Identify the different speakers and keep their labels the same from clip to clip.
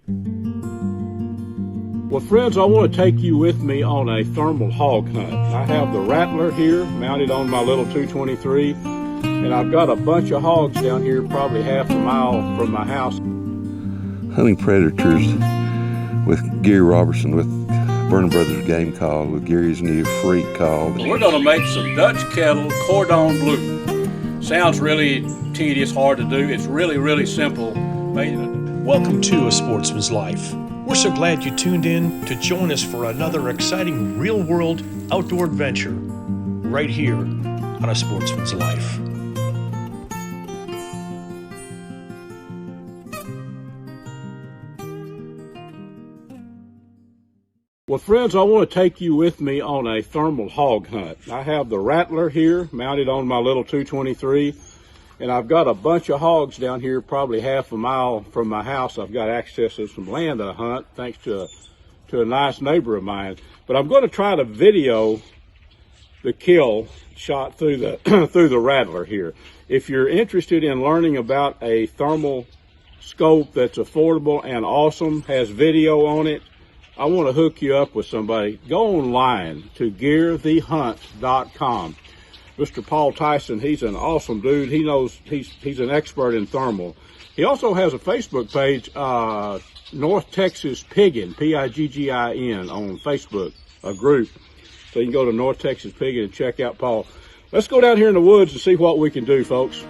Speaker 1: Well, friends, I want to take you with me on a thermal hog hunt. I have the Rattler here mounted on my little 223, and I've got a bunch of hogs down here, probably half a mile from my house.
Speaker 2: Hunting predators with Gary Robertson with Vernon Brothers Game Call, with Gary's new freak call.
Speaker 1: We're going to make some Dutch Kettle Cordon Bleu. Sounds really tedious, hard to do. It's really, really simple.
Speaker 3: Welcome to A Sportsman's Life. We're so glad you tuned in to join us for another exciting real-world outdoor adventure right here on A Sportsman's Life.
Speaker 1: Well, friends, I want to take you with me on a thermal hog hunt. I have the Rattler here mounted on my little 223, and I've got a bunch of hogs down here, probably half a mile from my house. I've got access to some land to hunt, thanks to a nice neighbor of mine. But I'm going to try to video the kill shot through the through the Rattler here. If you're interested in learning about a thermal scope that's affordable and awesome, has video on it, I want to hook you up with somebody. Go online to gearthehunt.com. Mr. Paul Tyson, he's an awesome dude. He knows, he's an expert in thermal. He also has a Facebook page, North Texas Piggin, P-I-G-G-I-N, on Facebook, a group. So you can go to North Texas Piggin and check out Paul. Let's go down here in the woods and see what we can do, folks.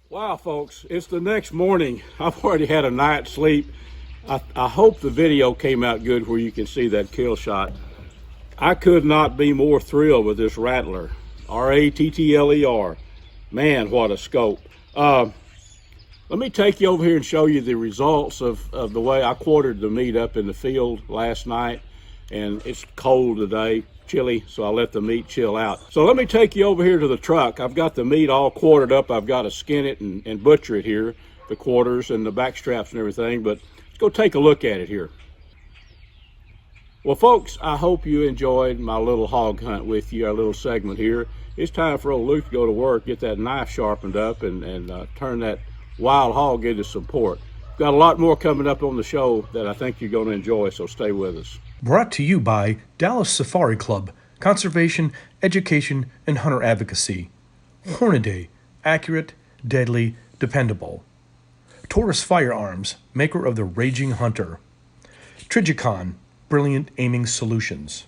Speaker 1: Wow, folks, it's the next morning. I've already had a night's sleep. I hope the video came out good where you can see that kill shot. I could not be more thrilled with this Rattler, R-A-T-T-L-E-R. Man, what a scope. Let me take you over here and show you the results of the way I quartered the meat up in the field last night. And it's cold today, chilly, so I let the meat chill out. So let me take you over here to the truck. I've got the meat all quartered up. I've got to skin it and butcher it here, the quarters and the back straps and everything, but let's go take a look at it here. Well, folks, I hope you enjoyed my little hog hunt with you, our little segment here. It's time for old Luke to go to work, get that knife sharpened up, and turn that wild hog into some pork. Got a lot more coming up on the show that I think you're going to enjoy, so stay with us.
Speaker 3: Brought to you by Dallas Safari Club, Conservation, Education, and Hunter Advocacy. Hornaday, accurate, deadly, dependable. Taurus Firearms, maker of the Raging Hunter. Trigicon, brilliant aiming solutions.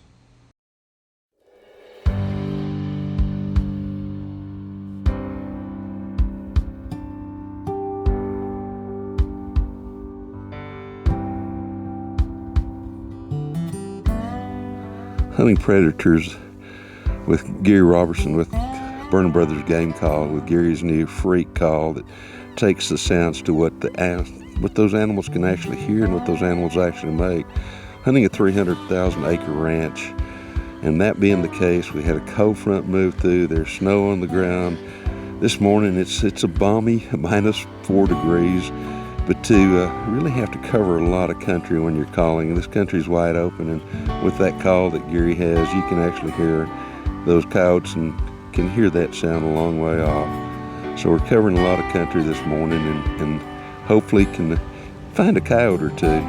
Speaker 2: Hunting predators with Gary Robertson with Vernon Brothers Game Call, with Gary's new freak call that takes the sounds to what those animals can actually hear and what those animals actually make. Hunting a 300,000 acre ranch, and that being the case, we had a cold front move through. There's snow on the ground. This morning it's a balmy -4 degrees. But to really have to cover a lot of country when you're calling. This country's wide open, and with that call that Gary has, you can actually hear those coyotes and can hear that sound a long way off. So we're covering a lot of country this morning, and hopefully can find a coyote or two.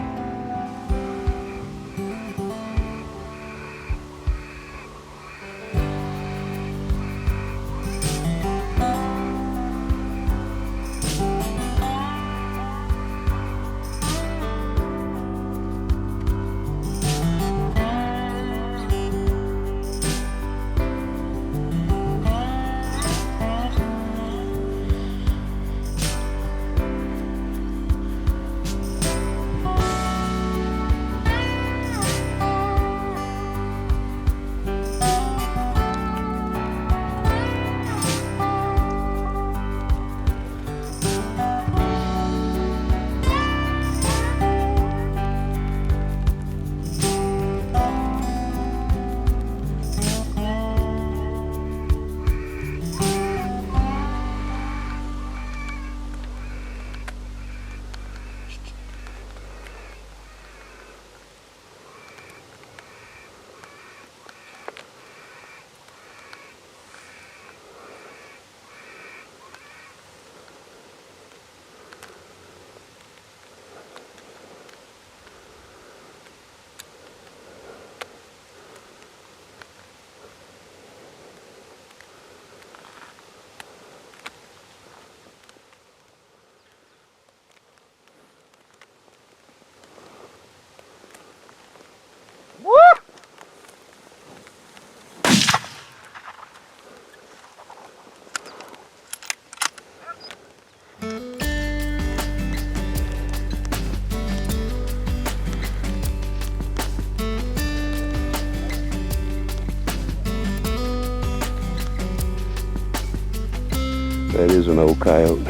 Speaker 2: That is an old coyote.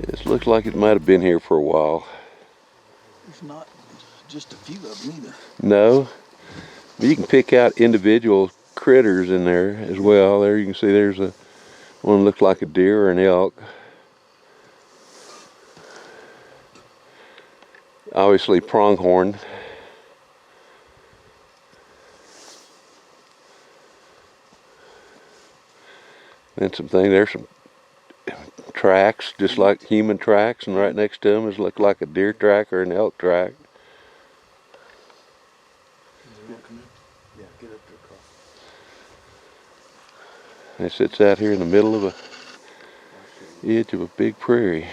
Speaker 2: This looks like it might have been here for a while.
Speaker 4: There's not just a few of them either.
Speaker 2: No, but you can pick out individual critters in there as well. There you can see there's a one that looks like a deer or an elk. Obviously pronghorn. And there's some tracks, just like human tracks, and right next to them is look like a deer track or an elk track.
Speaker 4: Yeah, get up there, Carl.
Speaker 2: It sits out here in the middle of a edge of a big prairie.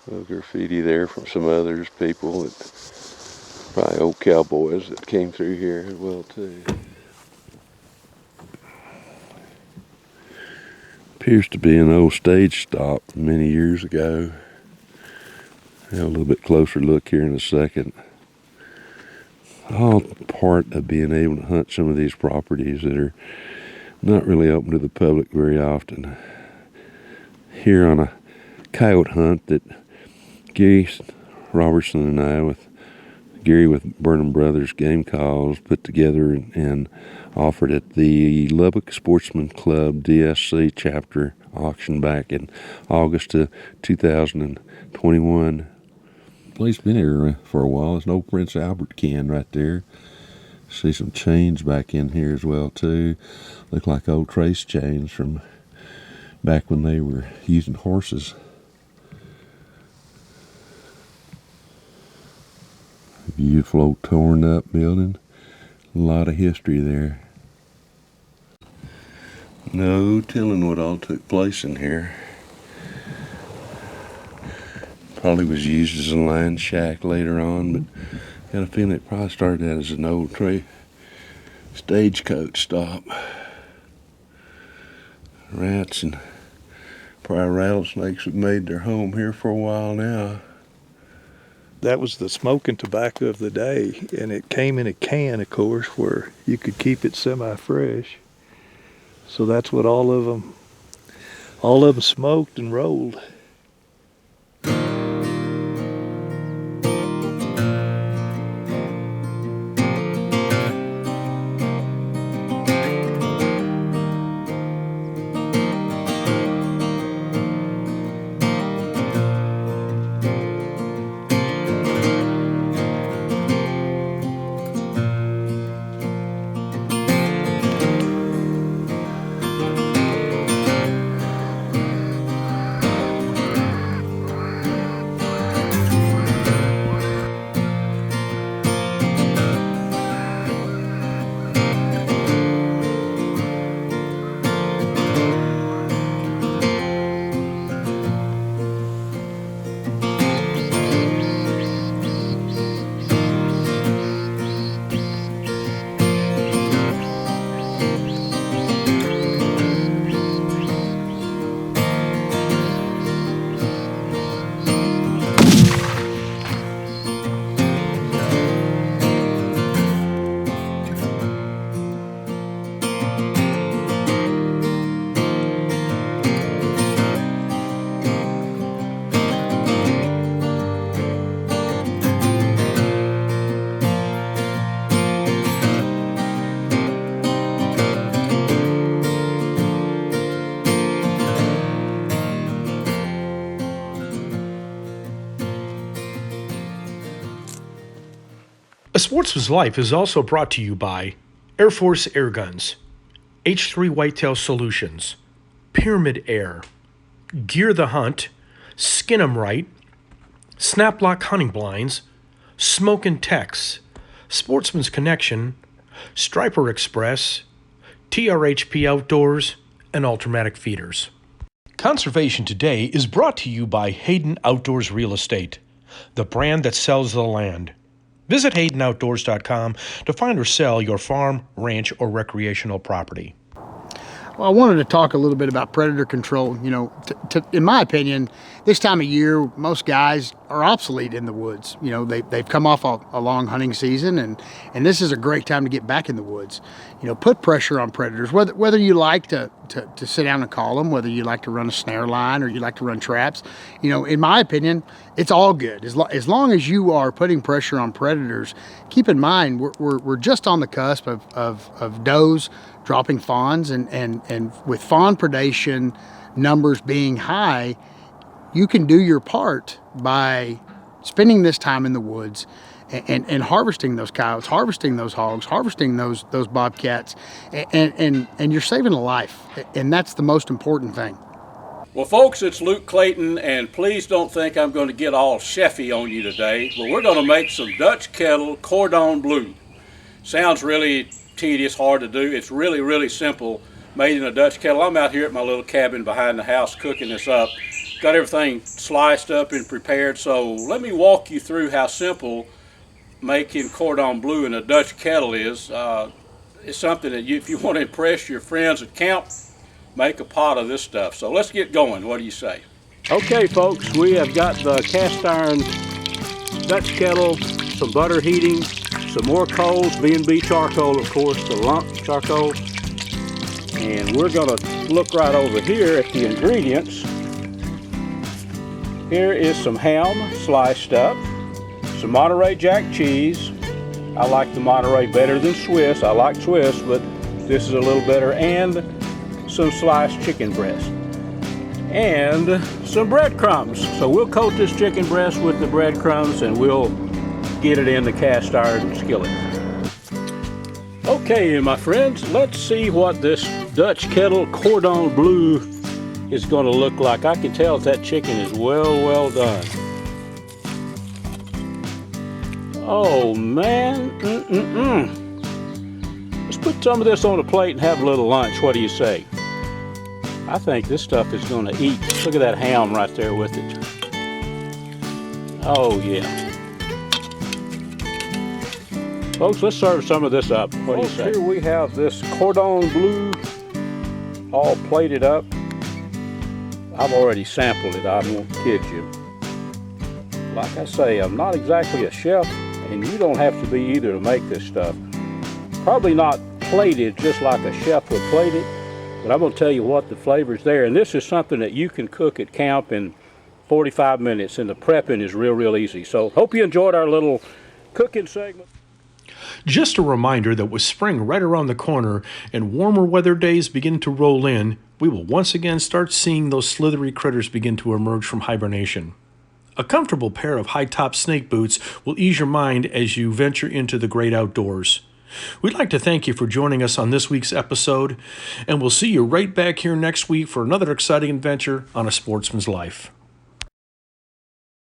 Speaker 2: A little graffiti there from some others, people that probably old cowboys that came through here as well too. Appears to be an old stage stop many years ago. Have a little bit closer look here in a second. All part of being able to hunt some of these properties that are not really open to the public very often. Here on a coyote hunt that Gary Robertson and I, with Gary with Burnham Brothers Game Calls, put together and offered at the Lubbock Sportsman Club DSC chapter auction back in August of 2021. Place been here for a while. There's an old Prince Albert can right there. See some chains back in here as well too. Look like old trace chains from back when they were using horses. Beautiful old torn up building. A lot of history there. No telling what all took place in here. Probably was used as a line shack later on, but got a feeling it probably started out as an old stagecoach stop. Rats and probably rattlesnakes have made their home here for a while now.
Speaker 4: That was the smoking tobacco of the day, and it came in a can, of course, where you could keep it semi-fresh. So that's what all of them smoked and rolled.
Speaker 3: A Sportsman's Life is also brought to you by Air Force Air Guns, H3 Whitetail Solutions, Pyramid Air, Gear the Hunt, Skin 'em Right, Snaplock Hunting Blinds, Smoke and Tex, Sportsman's Connection, Striper Express, TRHP Outdoors, and Ultramatic Feeders. Conservation Today is brought to you by Hayden Outdoors Real Estate, the brand that sells the land. Visit HaydenOutdoors.com to find or sell your farm, ranch, or recreational property.
Speaker 5: Well, I wanted to talk a little bit about predator control. You know, in my opinion, this time of year, most guys are obsolete in the woods. You know, they've come off a long hunting season, and this is a great time to get back in the woods. You know, put pressure on predators, whether you like to sit down and call them, whether you like to run a snare line or you like to run traps. You know, in my opinion, it's all good. As long as you are putting pressure on predators, keep in mind, we're just on the cusp of does dropping fawns, and with fawn predation numbers being high, you can do your part by spending this time in the woods and harvesting those coyotes, harvesting those hogs, harvesting those bobcats, and you're saving a life, and that's the most important thing.
Speaker 1: Well, folks, it's Luke Clayton, and please don't think I'm going to get all chefy on you today, but we're going to make some Dutch Kettle Cordon Bleu. Sounds really tedious, hard to do. It's really, really simple, made in a Dutch kettle. I'm out here at my little cabin behind the house cooking this up. Got everything sliced up and prepared, so let me walk you through how simple making Cordon Bleu in a Dutch kettle is. It's something that if you want to impress your friends at camp, make a pot of this stuff. So let's get going. What do you say? Okay, folks, we have got the cast iron Dutch kettle, some butter heating, some more coals, B&B charcoal, of course, the lump charcoal. And we're gonna look right over here at the ingredients. Here is some ham sliced up, some Monterey Jack cheese. I like the Monterey better than Swiss. I like Swiss, but this is a little better. And some sliced chicken breast. And some breadcrumbs. So we'll coat this chicken breast with the breadcrumbs and we'll get it in the cast iron skillet. Okay, my friends, let's see what this Dutch Kettle Cordon Bleu is going to look like. I can tell that chicken is well done. Oh man, Let's put some of this on a plate and have a little lunch. What do you say? I think this stuff is going to eat. Look at that ham right there with it. Oh yeah. Folks, let's serve some of this up. What do you say? Here we have this Cordon Bleu all plated up. I've already sampled it, I won't kid you. Like I say, I'm not exactly a chef, and you don't have to be either to make this stuff. Probably not plated just like a chef would plate it, but I'm going to tell you what, the flavor's there. And this is something that you can cook at camp in 45 minutes, and the prepping is real easy. So hope you enjoyed our little cooking segment.
Speaker 3: Just a reminder that with spring right around the corner and warmer weather days begin to roll in, we will once again start seeing those slithery critters begin to emerge from hibernation. A comfortable pair of high-top snake boots will ease your mind as you venture into the great outdoors. We'd like to thank you for joining us on this week's episode, and we'll see you right back here next week for another exciting adventure on A Sportsman's Life.